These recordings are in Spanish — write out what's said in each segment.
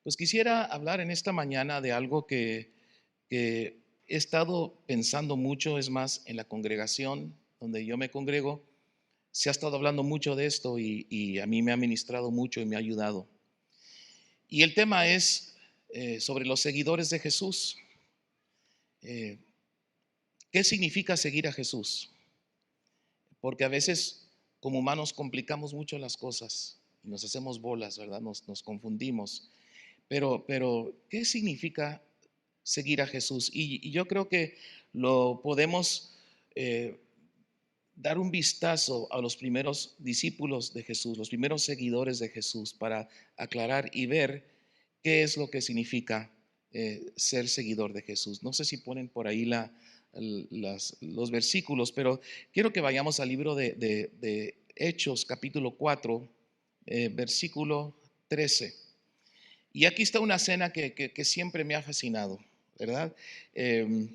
Pues quisiera hablar en esta mañana de algo que he estado pensando mucho, es más, en la congregación donde yo me congrego, se ha estado hablando mucho de esto y a mí me ha ministrado mucho y me ha ayudado. Y el tema es sobre los seguidores de Jesús. Eh, ¿Qué significa seguir a Jesús? Porque a veces como humanos complicamos mucho las cosas y nos hacemos bolas, ¿verdad? Nos confundimos. Pero, ¿qué significa seguir a Jesús? Y yo creo que lo podemos eh, dar un vistazo a los primeros discípulos de Jesús, los primeros seguidores de Jesús, para aclarar y ver qué es lo que significa ser seguidor de Jesús. No sé si ponen por ahí los versículos, pero quiero que vayamos al libro de Hechos, capítulo 4, versículo 13. Y aquí está una escena que siempre me ha fascinado, ¿verdad? Eh,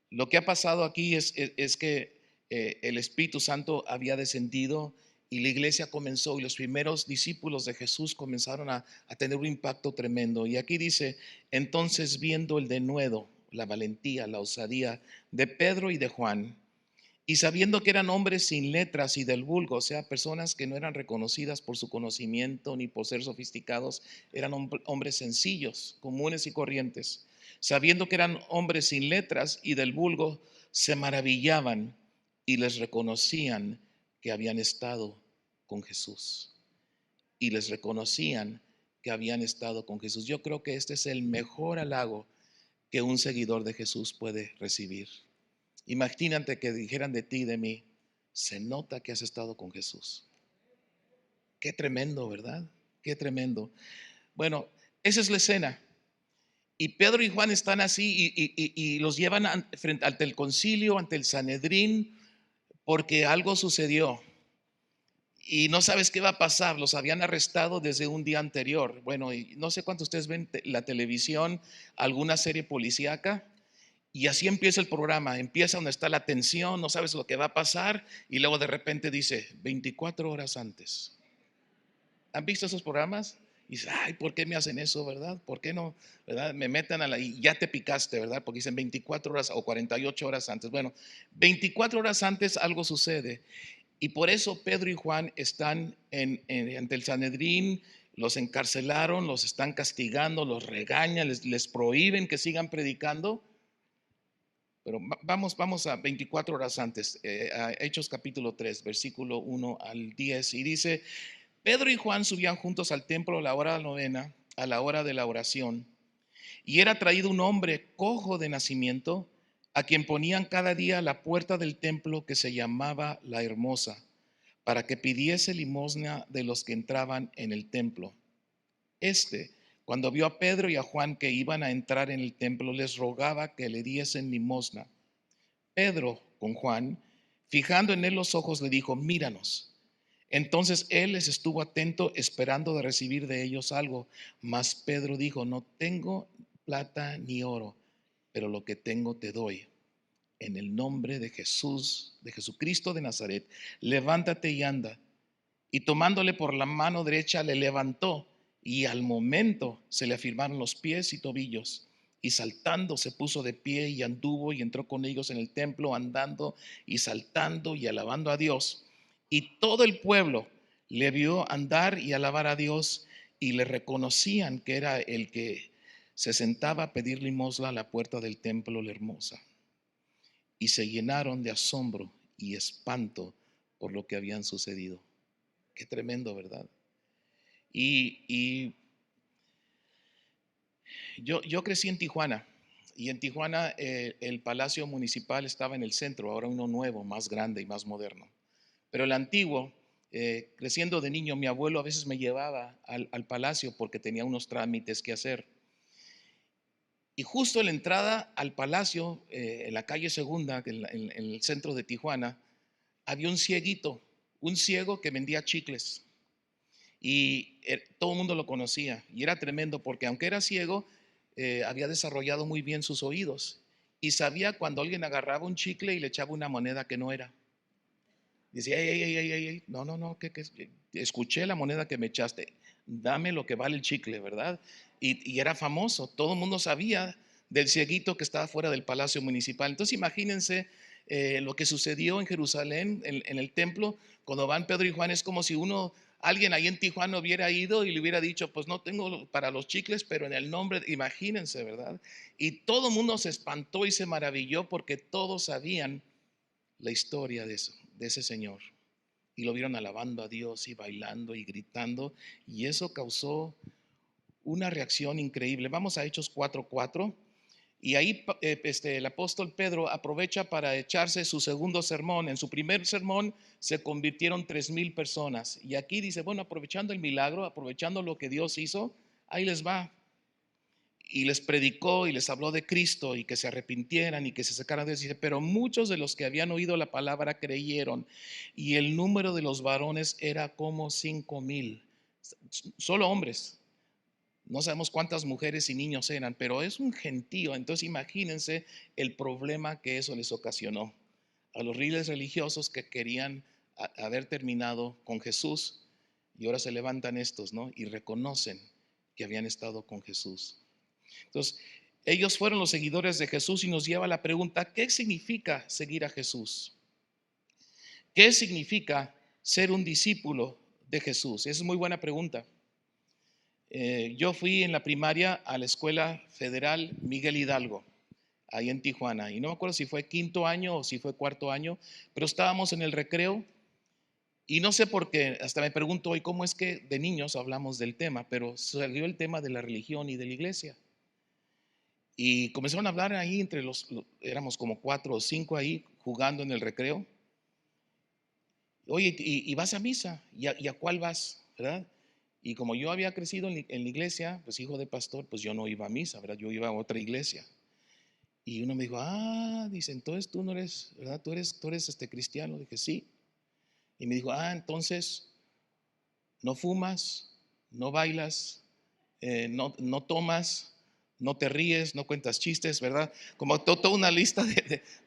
lo que ha pasado aquí es que el Espíritu Santo había descendido y la iglesia comenzó y los primeros discípulos de Jesús comenzaron a tener un impacto tremendo. Y aquí dice, entonces viendo el denuedo, la valentía, la osadía de Pedro y de Juan, y sabiendo que eran hombres sin letras y del vulgo, o sea, personas que no eran reconocidas por su conocimiento ni por ser sofisticados, eran hombres sencillos, comunes y corrientes. Sabiendo que eran hombres sin letras y del vulgo, se maravillaban y les reconocían que habían estado con Jesús. Y les reconocían que habían estado con Jesús. Yo creo que este es el mejor halago que un seguidor de Jesús puede recibir. Imagínate que dijeran de ti y de mí, se nota que has estado con Jesús. Qué tremendo, ¿verdad? Qué tremendo. Bueno, esa es la escena. Y Pedro y Juan están así y los llevan ante el concilio, ante el Sanedrín, porque algo sucedió. Y no sabes qué va a pasar. Los habían arrestado desde un día anterior. Bueno, y no sé cuántos ustedes ven la televisión, alguna serie policíaca. Y así empieza el programa, empieza donde está la tensión, no sabes lo que va a pasar y luego de repente dice 24 horas antes. ¿Han visto esos programas? Y dices, ay, ¿por qué me hacen eso, verdad? ¿Por qué no, verdad? Me meten y ya te picaste, ¿verdad? Porque dicen 24 horas o 48 horas antes. Bueno, 24 horas antes algo sucede. Y por eso Pedro y Juan están ante el Sanedrín, los encarcelaron, los están castigando, los regañan, les prohíben que sigan predicando. Pero vamos a 24 horas antes, a Hechos capítulo 3, versículo 1 al 10, y dice, Pedro y Juan subían juntos al templo a la hora de la novena, a la hora de la oración, y era traído un hombre cojo de nacimiento, a quien ponían cada día a la puerta del templo que se llamaba La Hermosa, para que pidiese limosna de los que entraban en el templo. Este, cuando vio a Pedro y a Juan que iban a entrar en el templo, les rogaba que le diesen limosna. Pedro con Juan, fijando en él los ojos, le dijo, míranos. Entonces él les estuvo atento, esperando de recibir de ellos algo. Mas Pedro dijo, no tengo plata ni oro, pero lo que tengo te doy. En el nombre de Jesús, de Jesucristo de Nazaret, levántate y anda. Y tomándole por la mano derecha le levantó y al momento se le afirmaron los pies y tobillos. Y saltando se puso de pie y anduvo y entró con ellos en el templo andando y saltando y alabando a Dios. Y todo el pueblo le vio andar y alabar a Dios y le reconocían que era el que se sentaba a pedir limosna a la puerta del templo la hermosa. Y se llenaron de asombro y espanto por lo que habían sucedido. Qué tremendo, ¿verdad? Y yo crecí en Tijuana y en Tijuana el Palacio Municipal estaba en el centro, ahora uno nuevo, más grande y más moderno. Pero el antiguo, creciendo de niño, mi abuelo a veces me llevaba al palacio porque tenía unos trámites que hacer. Y justo en la entrada al palacio, en la calle Segunda, en el centro de Tijuana, había un cieguito, un ciego que vendía chicles. Y todo el mundo lo conocía y era tremendo porque aunque era ciego, había desarrollado muy bien sus oídos y sabía cuando alguien agarraba un chicle y le echaba una moneda que no era. Decía, ey, ey, ey, ey, ey, no, no, no, escuché la moneda que me echaste. dame lo que vale el chicle, ¿verdad? Y era famoso, todo el mundo sabía del cieguito que estaba fuera del palacio municipal. Entonces imagínense lo que sucedió en Jerusalén, en el templo, cuando van Pedro y Juan, es como si alguien ahí en Tijuana hubiera ido y le hubiera dicho, pues no tengo para los chicles, pero en el nombre, imagínense, ¿verdad? Y todo el mundo se espantó y se maravilló porque todos sabían la historia de eso, de ese señor. Y lo vieron alabando a Dios y bailando y gritando, y eso causó una reacción increíble. Vamos a Hechos 4:4. Y ahí el apóstol Pedro aprovecha para echarse su segundo sermón. En su primer sermón se convirtieron 3,000 personas. Y aquí dice, bueno, aprovechando el milagro, aprovechando lo que Dios hizo, ahí les va. Y les predicó y les habló de Cristo y que se arrepintieran y que se sacaran de Dios. Dice, pero muchos de los que habían oído la palabra creyeron. Y el número de los varones era como 5,000. Solo hombres. No sabemos cuántas mujeres y niños eran, pero es un gentío. Entonces imagínense el problema que eso les ocasionó a los líderes religiosos que querían haber terminado con Jesús, y ahora se levantan estos, ¿no? Y reconocen que habían estado con Jesús. Entonces, ellos fueron los seguidores de Jesús y nos lleva a la pregunta, ¿qué significa seguir a Jesús? ¿Qué significa ser un discípulo de Jesús? Esa es muy buena pregunta. Yo fui en la primaria a la Escuela Federal Miguel Hidalgo, ahí en Tijuana, y no me acuerdo si fue quinto año o si fue cuarto año, pero estábamos en el recreo y no sé por qué, hasta me pregunto hoy cómo es que de niños hablamos del tema, pero salió el tema de la religión y de la iglesia. Y comenzaron a hablar ahí éramos como 4 o 5 ahí jugando en el recreo. Oye, ¿y vas a misa? ¿Y a cuál vas? ¿Verdad? Y como yo había crecido en la iglesia, pues hijo de pastor, pues yo no iba a misa, ¿verdad? Yo iba a otra iglesia. Y uno me dijo, dice, entonces tú no eres, ¿verdad? Tú eres cristiano. Dije, sí. Y me dijo, entonces no fumas, no bailas, no tomas, no te ríes, no cuentas chistes, ¿verdad? Como toda una lista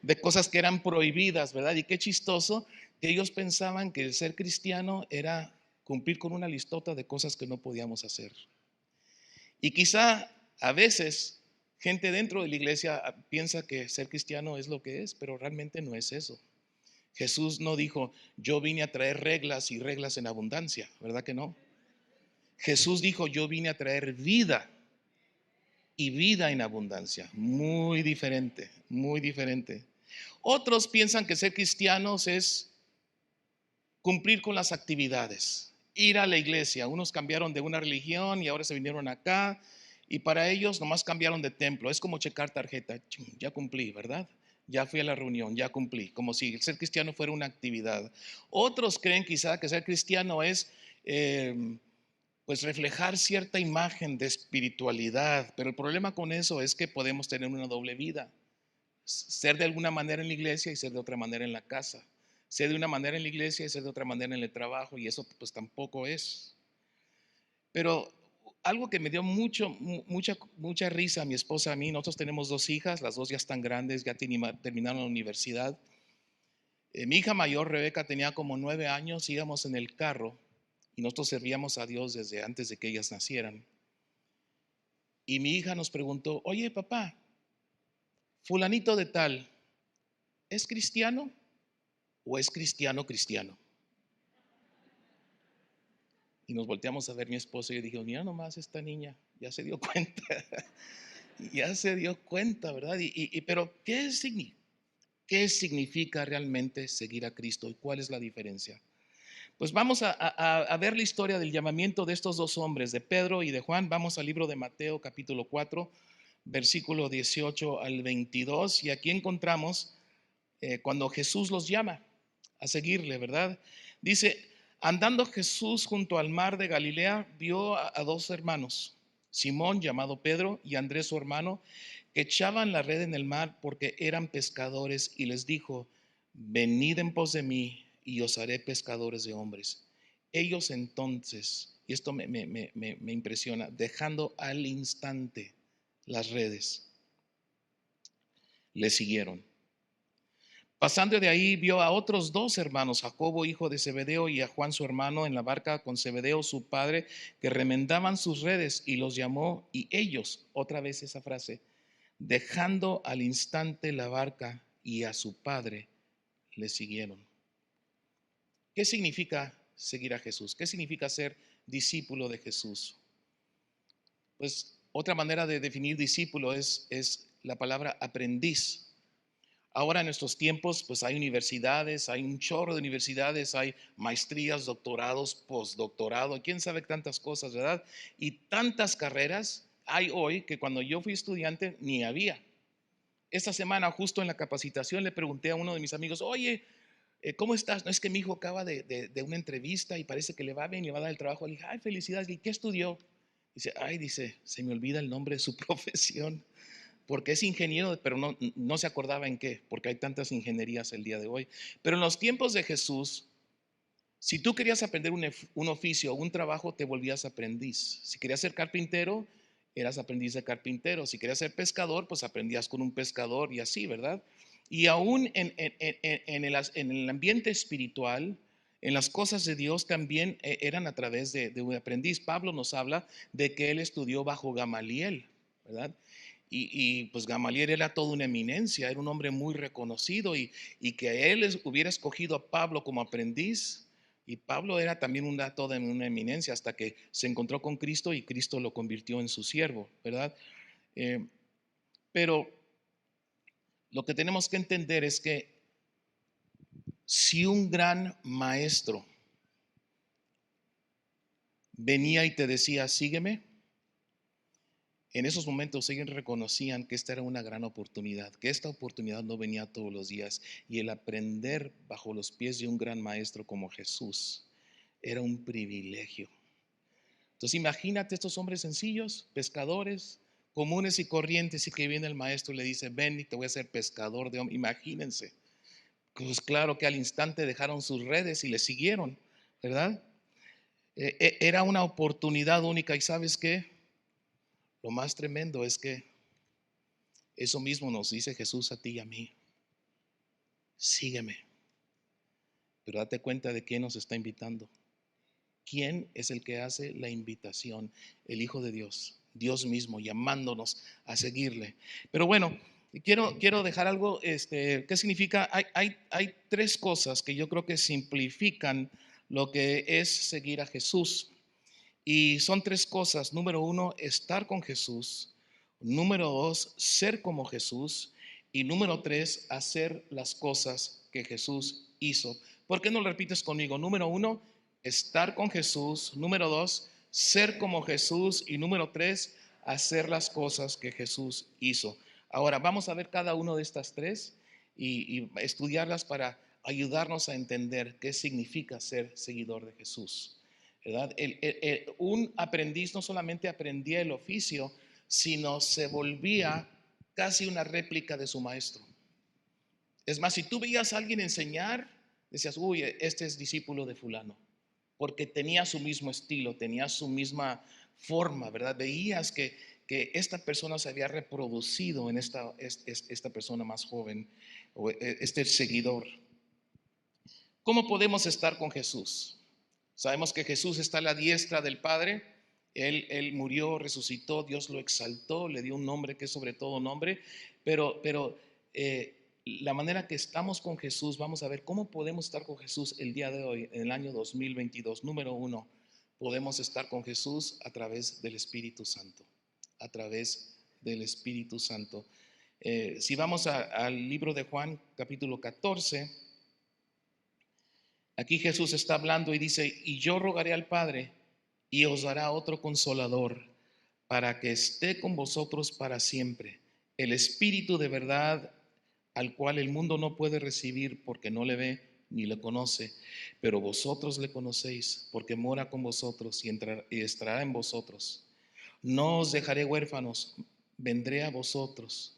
de cosas que eran prohibidas, ¿verdad? Y qué chistoso que ellos pensaban que el ser cristiano era cumplir con una listota de cosas que no podíamos hacer. Y quizá a veces gente dentro de la iglesia piensa que ser cristiano es lo que es, pero realmente no es eso. Jesús no dijo, yo vine a traer reglas y reglas en abundancia, ¿verdad que no? Jesús dijo, yo vine a traer vida y vida en abundancia. Muy diferente, muy diferente. Otros piensan que ser cristianos es cumplir con las actividades, ir a la iglesia. Unos cambiaron de una religión y ahora se vinieron acá, y para ellos nomás cambiaron de templo. Es como checar tarjeta, ya cumplí, ¿verdad? Ya fui a la reunión, ya cumplí, como si el ser cristiano fuera una actividad. Otros creen quizá que ser cristiano es pues reflejar cierta imagen de espiritualidad, pero el problema con eso es que podemos tener una doble vida, ser de alguna manera en la iglesia y ser de otra manera en la casa, ser de una manera en la iglesia y ser de otra manera en el trabajo, y eso pues tampoco es. Pero algo que me dio mucha risa a mi esposa, a mí, nosotros tenemos 2 hijas, las dos ya están grandes, ya terminaron la universidad. Mi hija mayor, Rebeca, tenía como 9 años, íbamos en el carro y nosotros servíamos a Dios desde antes de que ellas nacieran. Y mi hija nos preguntó, oye papá, fulanito de tal, ¿es cristiano o es cristiano cristiano? Y nos volteamos a ver mi esposo y yo dije, mira nomás esta niña, ya se dio cuenta, ya se dio cuenta, ¿verdad? Pero ¿qué significa realmente seguir a Cristo y cuál es la diferencia? Pues vamos a ver la historia del llamamiento de estos 2 hombres, de Pedro y de Juan. Vamos al libro de Mateo capítulo 4, versículo 18 al 22, y aquí encontramos cuando Jesús los llama a seguirle, ¿verdad? Dice, andando Jesús junto al mar de Galilea, vio a 2 hermanos, Simón llamado Pedro y Andrés su hermano, que echaban la red en el mar porque eran pescadores, y les dijo, venid en pos de mí y os haré pescadores de hombres. Ellos entonces, y esto me impresiona, dejando al instante las redes, le siguieron. Pasando de ahí, vio a otros dos hermanos, Jacobo, hijo de Zebedeo, y a Juan, su hermano, en la barca con Zebedeo, su padre, que remendaban sus redes, y los llamó, y ellos, otra vez esa frase, dejando al instante la barca y a su padre, le siguieron. ¿Qué significa seguir a Jesús? ¿Qué significa ser discípulo de Jesús? Pues otra manera de definir discípulo es la palabra aprendiz. Ahora en nuestros tiempos, pues hay universidades, hay un chorro de universidades, hay maestrías, doctorados, postdoctorado, quién sabe tantas cosas, ¿verdad? Y tantas carreras hay hoy que cuando yo fui estudiante ni había. Esta semana, justo en la capacitación, le pregunté a uno de mis amigos, oye, ¿cómo estás? No, es que mi hijo acaba de una entrevista y parece que le va bien, le va a dar el trabajo. Le dije, ay, felicidades. ¿Y qué estudió? Dice, se me olvida el nombre de su profesión, porque es ingeniero, pero no se acordaba en qué, porque hay tantas ingenierías el día de hoy. Pero en los tiempos de Jesús, si tú querías aprender un oficio o un trabajo, te volvías aprendiz. Si querías ser carpintero, eras aprendiz de carpintero. Si querías ser pescador, pues aprendías con un pescador y así, ¿verdad? Y aún en el ambiente espiritual, en las cosas de Dios también eran a través de un aprendiz. Pablo nos habla de que él estudió bajo Gamaliel, ¿verdad? Pues Gamaliel era toda una eminencia, era un hombre muy reconocido y que él hubiera escogido a Pablo como aprendiz. Y Pablo era también toda una eminencia hasta que se encontró con Cristo y Cristo lo convirtió en su siervo, ¿verdad? Eh, pero lo que tenemos que entender es que si un gran maestro venía y te decía, sígueme, en esos momentos ellos reconocían que esta era una gran oportunidad, que esta oportunidad no venía todos los días y el aprender bajo los pies de un gran maestro como Jesús era un privilegio. Entonces imagínate estos hombres sencillos, pescadores, comunes y corrientes, y que viene el maestro y le dice, ven y te voy a hacer pescador de hombres. Imagínense. Pues claro que al instante dejaron sus redes y le siguieron, ¿verdad? Era una oportunidad única y ¿sabes qué? Lo más tremendo es que eso mismo nos dice Jesús a ti y a mí. Sígueme. Pero date cuenta de quién nos está invitando. ¿Quién es el que hace la invitación? El Hijo de Dios, Dios mismo, llamándonos a seguirle. Pero bueno, quiero dejar algo, ¿qué significa? Hay tres cosas que yo creo que simplifican lo que es seguir a Jesús. Y son tres cosas. Número uno, estar con Jesús. Número dos, ser como Jesús. Y número tres, hacer las cosas que Jesús hizo. ¿Por qué no lo repites conmigo? Número uno, estar con Jesús. Número dos, ser como Jesús. Y número tres, hacer las cosas que Jesús hizo. Ahora vamos a ver cada una de estas tres y estudiarlas para ayudarnos a entender qué significa ser seguidor de Jesús. ¿Verdad? Un aprendiz no solamente aprendía el oficio, sino se volvía casi una réplica de su maestro. Es más, si tú veías a alguien enseñar, decías, uy, este es discípulo de fulano, porque tenía su mismo estilo, tenía su misma forma, ¿verdad? Veías que esta persona se había reproducido en esta persona más joven, o este seguidor. ¿Cómo podemos estar con Jesús? Sabemos que Jesús está a la diestra del Padre. Él murió, resucitó, Dios lo exaltó, le dio un nombre que es sobre todo nombre. Pero la manera que estamos con Jesús, vamos a ver cómo podemos estar con Jesús el día de hoy, en el año 2022. Número uno, podemos estar con Jesús a través del Espíritu Santo. A través del Espíritu Santo. Si vamos al libro de Juan, capítulo 14. Aquí Jesús está hablando y dice, y yo rogaré al Padre y os dará otro consolador para que esté con vosotros para siempre. El Espíritu de verdad al cual el mundo no puede recibir porque no le ve ni le conoce, pero vosotros le conocéis porque mora con vosotros y estará en vosotros. No os dejaré huérfanos, vendré a vosotros.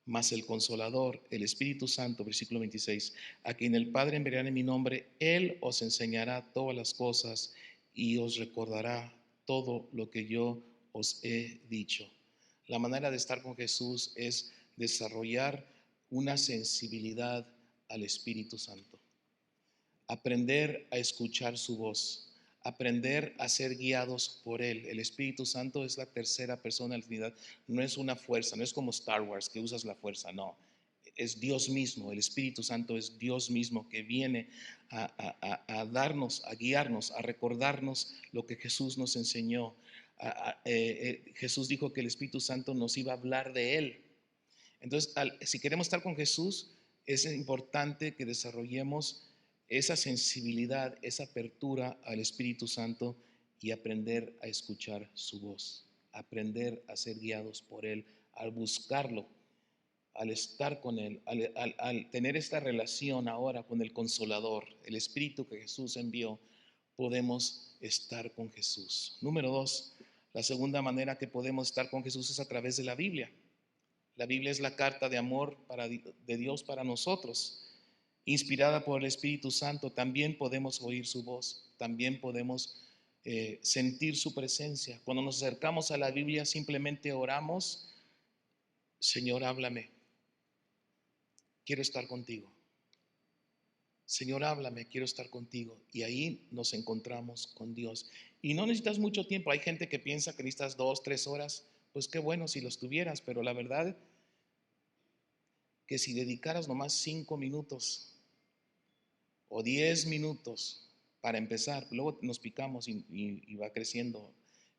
Mas el Consolador, el Espíritu Santo, versículo 26, a quien el Padre enviará en mi nombre, Él os enseñará todas las cosas y os recordará todo lo que yo os he dicho. La manera de estar con Jesús es desarrollar una sensibilidad al Espíritu Santo, aprender a escuchar su voz, aprender a ser guiados por Él. El Espíritu Santo es la tercera persona de la Trinidad, no es una fuerza, no es como Star Wars que usas la fuerza, no. Es Dios mismo, el Espíritu Santo es Dios mismo que viene a darnos, a guiarnos, a recordarnos lo que Jesús nos enseñó. Jesús dijo que el Espíritu Santo nos iba a hablar de Él. Entonces, si queremos estar con Jesús, es importante que desarrollemos esa sensibilidad, esa apertura al Espíritu Santo y aprender a escuchar su voz, aprender a ser guiados por Él, al buscarlo, al estar con Él, al tener esta relación ahora con el Consolador, el Espíritu que Jesús envió, podemos estar con Jesús. Número dos, la segunda manera que podemos estar con Jesús es a través de la Biblia. La Biblia es la carta de amor de Dios para nosotros. Inspirada por el Espíritu Santo, también podemos oír su voz, también podemos sentir su presencia. Cuando nos acercamos a la Biblia, simplemente oramos: Señor, háblame, quiero estar contigo. Señor, háblame, quiero estar contigo. Y ahí nos encontramos con Dios. Y no necesitas mucho tiempo. Hay gente que piensa que necesitas 2, 3 horas. Pues qué bueno si los tuvieras, pero la verdad que si dedicaras nomás 5 minutos o 10 minutos para empezar, luego nos picamos y va creciendo.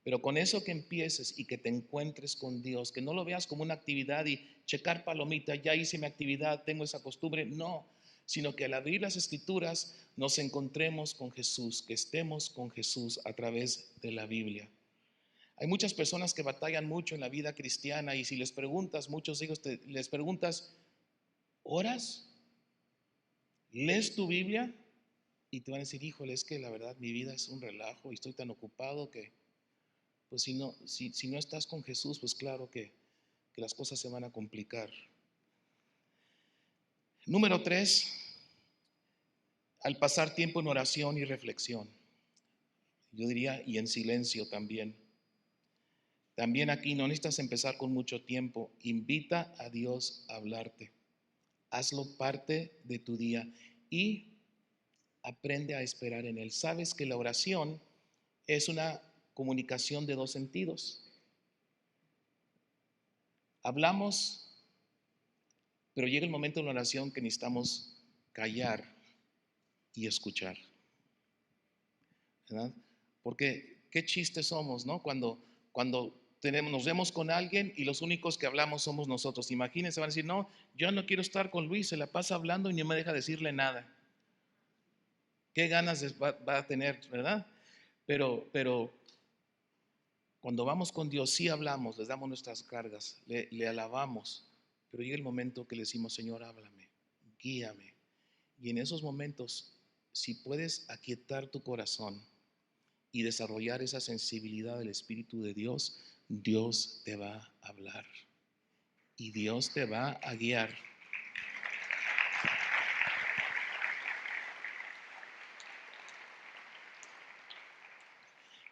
Pero con eso que empieces y que te encuentres con Dios, que no lo veas como una actividad y checar palomita, ya hice mi actividad, tengo esa costumbre, no, sino que al abrir las Escrituras nos encontremos con Jesús, que estemos con Jesús a través de la Biblia. Hay muchas personas que batallan mucho en la vida cristiana y si les preguntas, muchos hijos les preguntas: ¿oras? ¿Lees tu Biblia? Y te van a decir: híjole, es que la verdad mi vida es un relajo y estoy tan ocupado que, pues si no estás con Jesús, pues claro que las cosas se van a complicar. Número 3, al pasar tiempo en oración y reflexión. Yo diría, y en silencio también. También aquí no necesitas empezar con mucho tiempo. Invita a Dios a hablarte. Hazlo parte de tu día y aprende a esperar en Él. Sabes que la oración es una comunicación de dos sentidos. Hablamos, pero llega el momento en la oración que necesitamos callar y escuchar, ¿verdad? Porque qué chistes somos, ¿no? Cuando nos vemos con alguien y los únicos que hablamos somos nosotros. Imagínense, van a decir: no, yo no quiero estar con Luis, se la pasa hablando y no me deja decirle nada. ¿Qué ganas va a tener, verdad? Pero cuando vamos con Dios, sí hablamos, les damos nuestras cargas, le alabamos, pero llega el momento que le decimos: Señor, háblame, guíame. Y en esos momentos, si puedes aquietar tu corazón y desarrollar esa sensibilidad del Espíritu de Dios, Dios te va a hablar y Dios te va a guiar.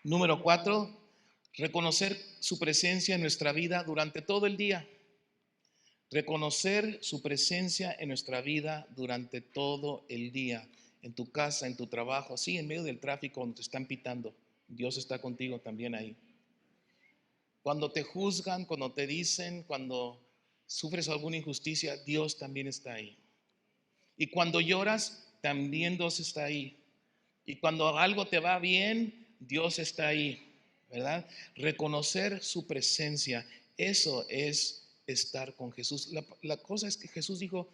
Número 4, reconocer su presencia en nuestra vida durante todo el día. Reconocer su presencia en nuestra vida durante todo el día, en tu casa, en tu trabajo, así en medio del tráfico donde te están pitando. Dios está contigo también ahí. Cuando te juzgan, cuando te dicen, cuando sufres alguna injusticia, Dios también está ahí. Y cuando lloras, también Dios está ahí. Y cuando algo te va bien, Dios está ahí, ¿verdad? Reconocer su presencia, eso es estar con Jesús. La cosa es que Jesús dijo: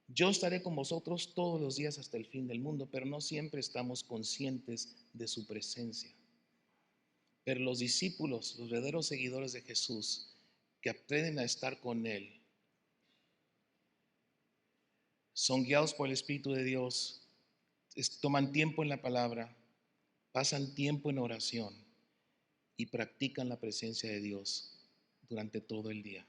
yo estaré con vosotros todos los días hasta el fin del mundo, pero no siempre estamos conscientes de su presencia. Pero los discípulos, los verdaderos seguidores de Jesús, que aprenden a estar con Él, son guiados por el Espíritu de Dios, toman tiempo en la palabra, pasan tiempo en oración y practican la presencia de Dios durante todo el día.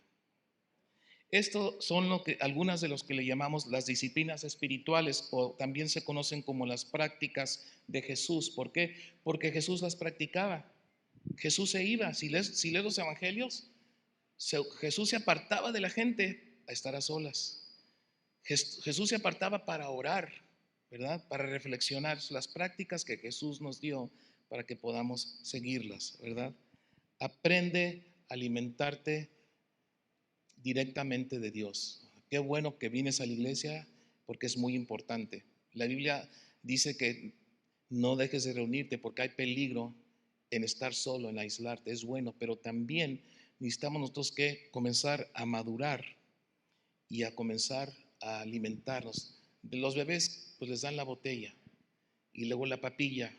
Estos son algunas de los que le llamamos las disciplinas espirituales, o también se conocen como las prácticas de Jesús. ¿Por qué? Porque Jesús las practicaba. Jesús se iba. Si lees los evangelios, Jesús se apartaba de la gente a estar a solas. Jesús se apartaba para orar, ¿verdad? Para reflexionar las prácticas que Jesús nos dio para que podamos seguirlas, ¿verdad? Aprende a alimentarte directamente de Dios. Qué bueno que vienes a la iglesia porque es muy importante. La Biblia dice que no dejes de reunirte porque hay peligro en estar solo, en aislarte. Es bueno, pero también necesitamos nosotros que comenzar a madurar y a comenzar a alimentarnos. De los bebés, pues les dan la botella y luego la papilla,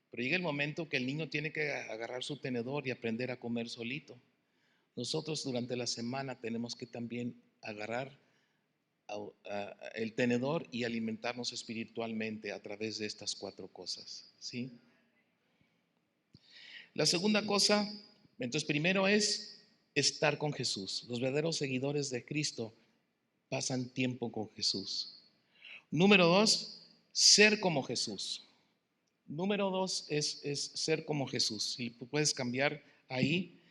pero llega el momento que el niño tiene que agarrar su tenedor y aprender a comer solito. Nosotros durante la semana tenemos que también agarrar el tenedor y alimentarnos espiritualmente a través de estas cuatro cosas, ¿sí? La segunda cosa, entonces primero es estar con Jesús. Los verdaderos seguidores de Cristo pasan tiempo con Jesús. Número dos, ser como Jesús. Número dos es ser como Jesús. Si puedes cambiar ahí.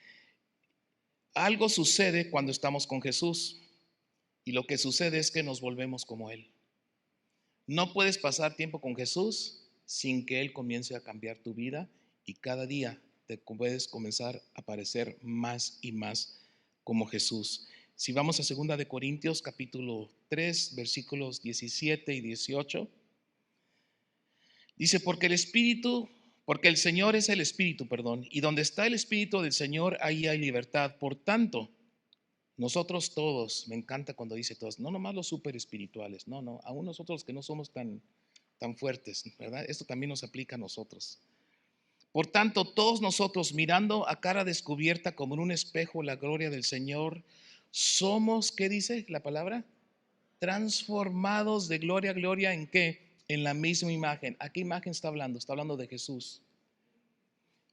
Algo sucede cuando estamos con Jesús y lo que sucede es que nos volvemos como Él. No puedes pasar tiempo con Jesús sin que Él comience a cambiar tu vida y cada día te puedes comenzar a parecer más y más como Jesús. Si vamos a 2 Corintios capítulo 3 versículos 17 y 18, dice, porque el Señor es el Espíritu, perdón, y donde está el Espíritu del Señor, ahí hay libertad. Por tanto, nosotros todos, me encanta cuando dice todos, no nomás los súper espirituales, no, aún nosotros que no somos tan fuertes, ¿verdad? Esto también nos aplica a nosotros. Por tanto, todos nosotros, mirando a cara descubierta como en un espejo la gloria del Señor, somos, ¿qué dice la palabra? Transformados de gloria a gloria, ¿en qué? En la misma imagen. ¿A qué imagen está hablando? Está hablando de Jesús.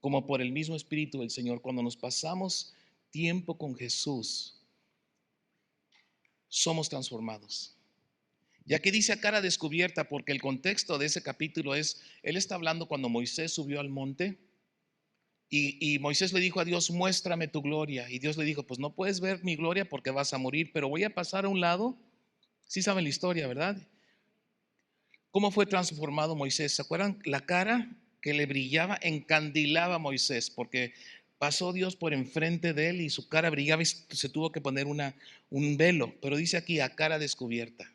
Como por el mismo Espíritu del Señor, cuando nos pasamos tiempo con Jesús, somos transformados. Ya que dice a cara descubierta, porque el contexto de ese capítulo es, él está hablando cuando Moisés subió al monte y Moisés le dijo a Dios, muéstrame tu gloria. Y Dios le dijo, pues no puedes ver mi gloria porque vas a morir, pero voy a pasar a un lado. Sí saben la historia, ¿verdad? ¿Cómo fue transformado Moisés? ¿Se acuerdan? La cara que le brillaba encandilaba a Moisés porque pasó Dios por enfrente de él y su cara brillaba y se tuvo que poner un velo. Pero dice aquí a cara descubierta.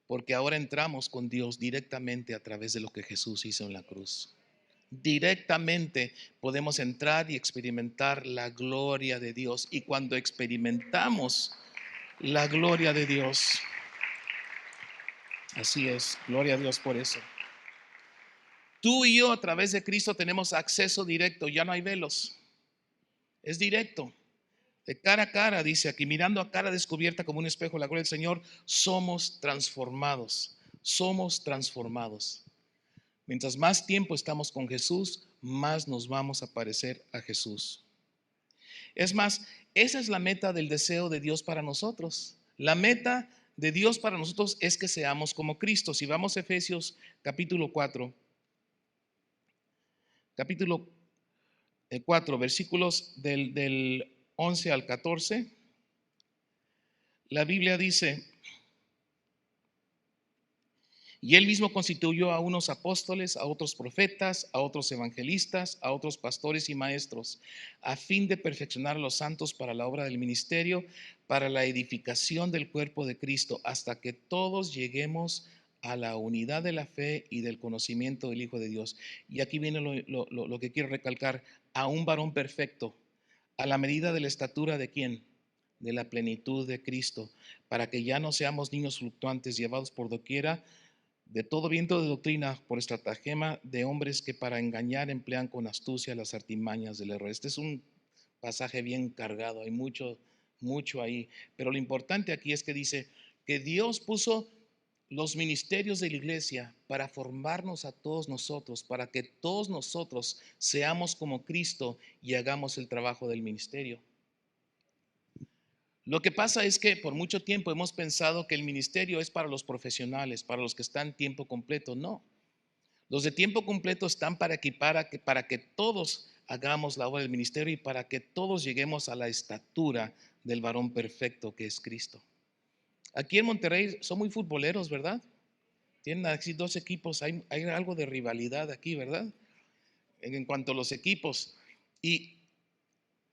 Porque ahora entramos con Dios directamente a través de lo que Jesús hizo en la cruz. Directamente podemos entrar y experimentar la gloria de Dios. Y cuando experimentamos la gloria de Dios, así es, gloria a Dios por eso. Tú y yo a través de Cristo tenemos acceso directo, ya no hay velos, es directo. De cara a cara, dice aquí, mirando a cara descubierta como un espejo la gloria del Señor, somos transformados, somos transformados. Mientras más tiempo estamos con Jesús, más nos vamos a parecer a Jesús. Es más, esa es la meta del deseo de Dios para nosotros. La meta de Dios para nosotros es que seamos como Cristo. Si vamos a Efesios capítulo 4, capítulo 4, versículos del 11 al 14, la Biblia dice, y él mismo constituyó a unos apóstoles, a otros profetas, a otros evangelistas, a otros pastores y maestros, a fin de perfeccionar a los santos para la obra del ministerio, para la edificación del cuerpo de Cristo, hasta que todos lleguemos a la unidad de la fe y del conocimiento del Hijo de Dios. Y aquí viene lo que quiero recalcar, a un varón perfecto, a la medida de la estatura de quién, de la plenitud de Cristo, para que ya no seamos niños fluctuantes llevados por doquiera de todo viento de doctrina por estratagema de hombres que para engañar emplean con astucia las artimañas del error. Este es un pasaje bien cargado, hay mucho ahí, pero lo importante aquí es que dice que Dios puso los ministerios de la iglesia para formarnos a todos nosotros, para que todos nosotros seamos como Cristo y hagamos el trabajo del ministerio. Lo que pasa es que por mucho tiempo hemos pensado que el ministerio es para los profesionales, para los que están tiempo completo. No, los de tiempo completo están para equipar para que todos hagamos la obra del ministerio y para que todos lleguemos a la estatura del varón perfecto que es Cristo. Aquí en Monterrey son muy futboleros, ¿verdad? Tienen así dos equipos, hay algo de rivalidad aquí, ¿verdad? En cuanto a los equipos. Y,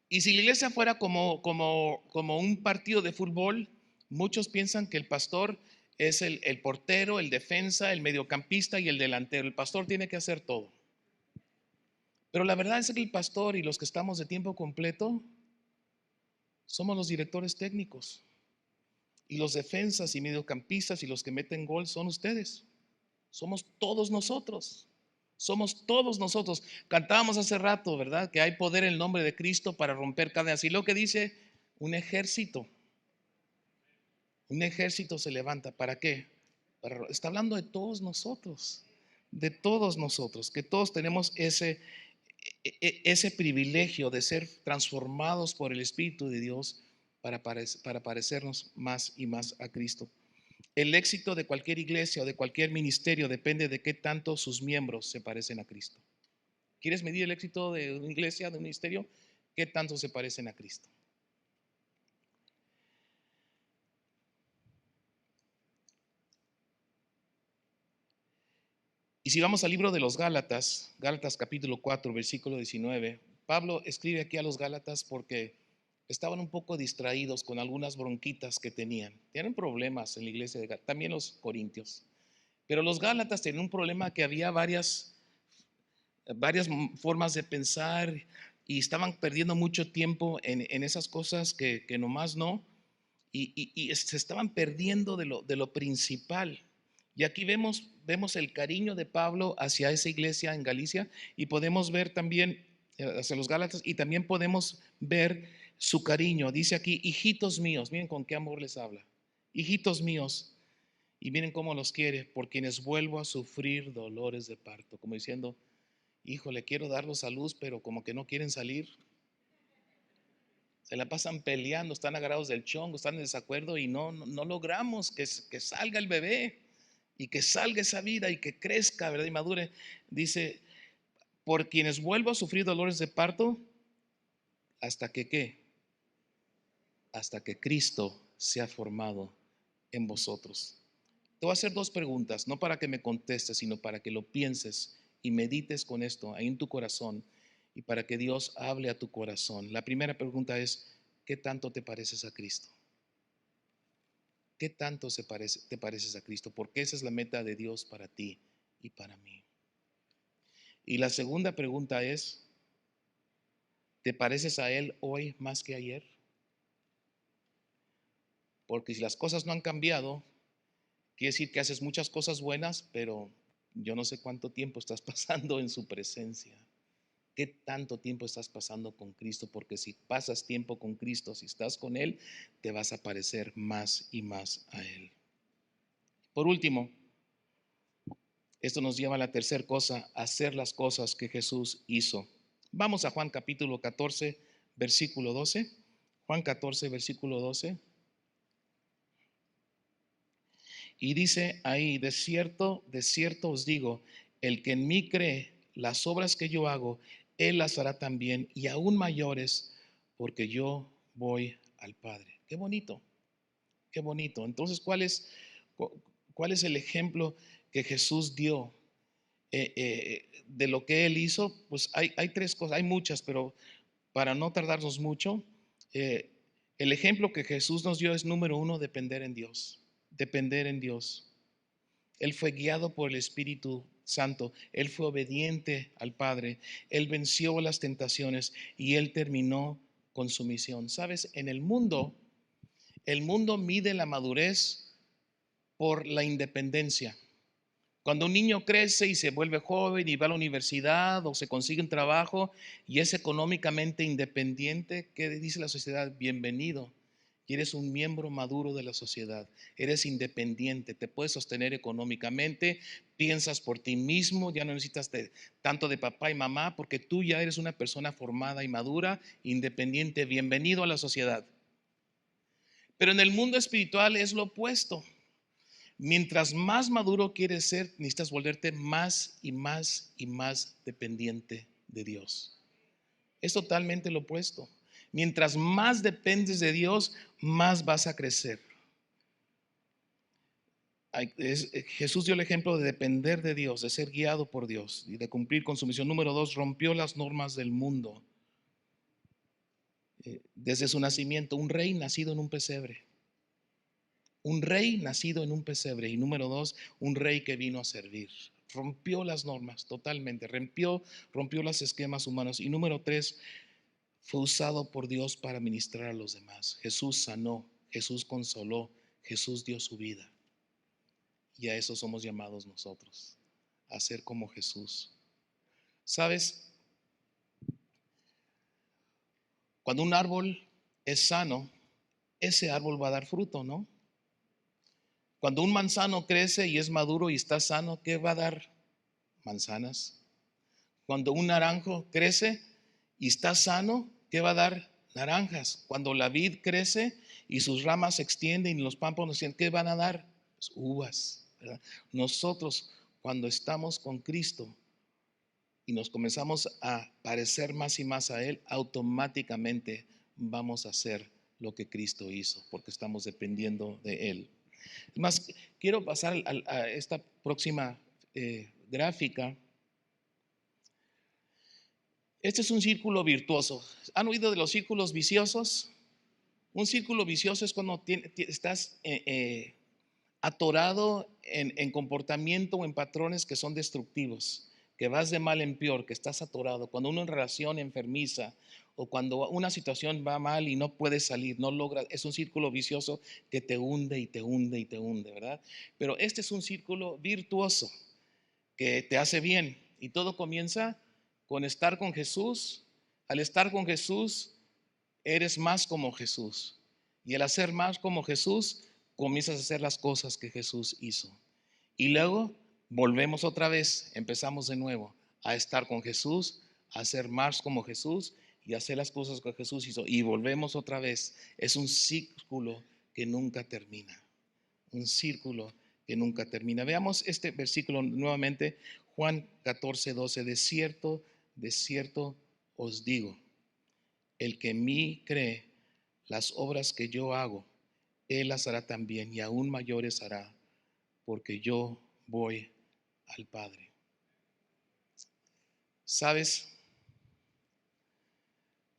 y si la iglesia fuera como un partido de fútbol, muchos piensan que el pastor es el portero, el defensa, el mediocampista y el delantero. El pastor tiene que hacer todo. Pero la verdad es que el pastor y los que estamos de tiempo completo somos los directores técnicos. Y los defensas y mediocampistas y los que meten gol son ustedes. Somos todos nosotros. Somos todos nosotros. Cantábamos hace rato, ¿verdad? Que hay poder en el nombre de Cristo para romper cadenas. Y lo que dice, un ejército. Un ejército se levanta. ¿Para qué? Está hablando de todos nosotros. De todos nosotros. Que todos tenemos ese privilegio de ser transformados por el Espíritu de Dios para parecernos más y más a Cristo. El éxito de cualquier iglesia o de cualquier ministerio depende de qué tanto sus miembros se parecen a Cristo. ¿Quieres medir el éxito de una iglesia, de un ministerio? ¿Qué tanto se parecen a Cristo? Y si vamos al libro de los Gálatas, Gálatas capítulo 4, versículo 19, Pablo escribe aquí a los Gálatas porque estaban un poco distraídos con algunas bronquitas que tenían. Tienen problemas en la iglesia de Gálatas, también los corintios. Pero los Gálatas tenían un problema que había varias formas de pensar y estaban perdiendo mucho tiempo en esas cosas que nomás no, y se estaban perdiendo de lo principal. Y aquí vemos el cariño de Pablo hacia esa iglesia en Galicia y podemos ver también hacia los Gálatas y también podemos ver su cariño. Dice aquí, hijitos míos, miren con qué amor les habla. Hijitos míos, y miren cómo los quiere, por quienes vuelvo a sufrir dolores de parto, como diciendo, híjole, quiero darlos a luz, pero como que no quieren salir. Se la pasan peleando, están agarrados del chongo, están en desacuerdo y no logramos que salga el bebé y que salga esa vida y que crezca, ¿verdad? Y madure. Dice, por quienes vuelvo a sufrir dolores de parto, hasta que ¿qué? Hasta que Cristo sea formado en vosotros. Te voy a hacer dos preguntas, no para que me contestes, sino para que lo pienses y medites con esto ahí en tu corazón y para que Dios hable a tu corazón. La primera pregunta es, ¿qué tanto te pareces a Cristo? ¿Qué tanto te pareces a Cristo? Porque esa es la meta de Dios para ti y para mí. Y la segunda pregunta es, ¿te pareces a Él hoy más que ayer? Porque si las cosas no han cambiado, quiere decir que haces muchas cosas buenas, pero yo no sé cuánto tiempo estás pasando en su presencia. ¿Qué tanto tiempo estás pasando con Cristo? Porque si pasas tiempo con Cristo, si estás con Él, te vas a parecer más y más a Él. Por último, esto nos lleva a la tercera cosa, hacer las cosas que Jesús hizo. Vamos a Juan capítulo 14, versículo 12. Juan 14, versículo 12. Y dice ahí, de cierto os digo, el que en mí cree, las obras que yo hago, él las hará también y aún mayores, porque yo voy al Padre. Qué bonito, qué bonito. Entonces, cuál es el ejemplo que Jesús dio de lo que él hizo? Pues hay tres cosas, hay muchas, pero para no tardarnos mucho, eh, el ejemplo que Jesús nos dio es número uno, depender en Dios, depender en Dios. Él fue guiado por el Espíritu Santo, él fue obediente al Padre, él venció las tentaciones y él terminó con su misión. Sabes, en el mundo mide la madurez por la independencia. Cuando un niño crece y se vuelve joven y va a la universidad o se consigue un trabajo y es económicamente independiente, ¿qué dice la sociedad? Bienvenido. Y eres un miembro maduro de la sociedad. Eres independiente, te puedes sostener económicamente, piensas por ti mismo, ya no necesitas tanto de papá y mamá porque tú ya eres una persona formada y madura, independiente. Bienvenido a la sociedad. Pero en el mundo espiritual es lo opuesto. Mientras más maduro quieres ser, necesitas volverte más y más y más dependiente de Dios. Es totalmente lo opuesto. Mientras más dependes de Dios, más vas a crecer. Jesús dio el ejemplo de depender de Dios, de ser guiado por Dios y de cumplir con su misión. Número dos, rompió las normas del mundo. Desde su nacimiento, un rey nacido en un pesebre. Un rey nacido en un pesebre. Y número dos, un rey que vino a servir. Rompió las normas totalmente, rompió los esquemas humanos. Y número tres, fue usado por Dios para ministrar a los demás. Jesús sanó, Jesús consoló, Jesús dio su vida. Y a eso somos llamados nosotros, a ser como Jesús. ¿Sabes? Cuando un árbol es sano, ese árbol va a dar fruto, ¿no? Cuando un manzano crece y es maduro y está sano, ¿qué va a dar? Manzanas. Cuando un naranjo crece y está sano, ¿qué va a dar? Naranjas. Cuando la vid crece y sus ramas se extienden y los pámpanos, ¿qué van a dar? Pues uvas, ¿verdad? Nosotros, cuando estamos con Cristo y nos comenzamos a parecer más y más a Él, automáticamente vamos a hacer lo que Cristo hizo, porque estamos dependiendo de Él. Más, quiero pasar a esta próxima gráfica. Este es un círculo virtuoso. ¿Han oído de los círculos viciosos? Un círculo vicioso es cuando estás atorado en comportamiento o en patrones que son destructivos, que vas de mal en peor, que estás atorado. Cuando uno en relación enfermiza o cuando una situación va mal y no puedes salir, no logras, es un círculo vicioso que te hunde y te hunde y te hunde, ¿verdad? Pero este es un círculo virtuoso que te hace bien y todo comienza con estar con Jesús. Al estar con Jesús, eres más como Jesús. Y al hacer más como Jesús, comienzas a hacer las cosas que Jesús hizo. Y luego volvemos otra vez, empezamos de nuevo a estar con Jesús, a hacer más como Jesús y a hacer las cosas que Jesús hizo. Y volvemos otra vez. Es un círculo que nunca termina. Un círculo que nunca termina. Veamos este versículo nuevamente, Juan 14:12. De cierto os digo, el que en mí cree, las obras que yo hago, él las hará también y aún mayores hará, porque yo voy al Padre. ¿Sabes?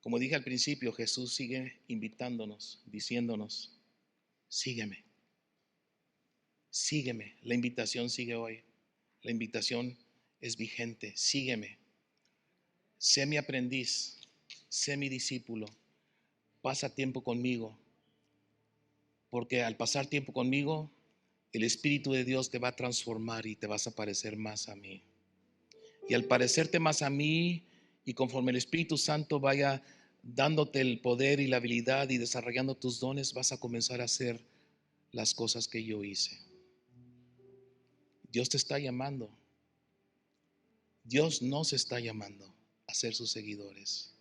Como dije al principio, Jesús sigue invitándonos, diciéndonos, sígueme, sígueme. La invitación sigue hoy. La invitación es vigente, sígueme. Sé mi aprendiz, sé mi discípulo, pasa tiempo conmigo, porque al pasar tiempo conmigo, el Espíritu de Dios te va a transformar y te vas a parecer más a mí. Y al parecerte más a mí y conforme el Espíritu Santo vaya dándote el poder y la habilidad y desarrollando tus dones, vas a comenzar a hacer las cosas que yo hice. Dios te está llamando. Dios nos está llamando a ser sus seguidores.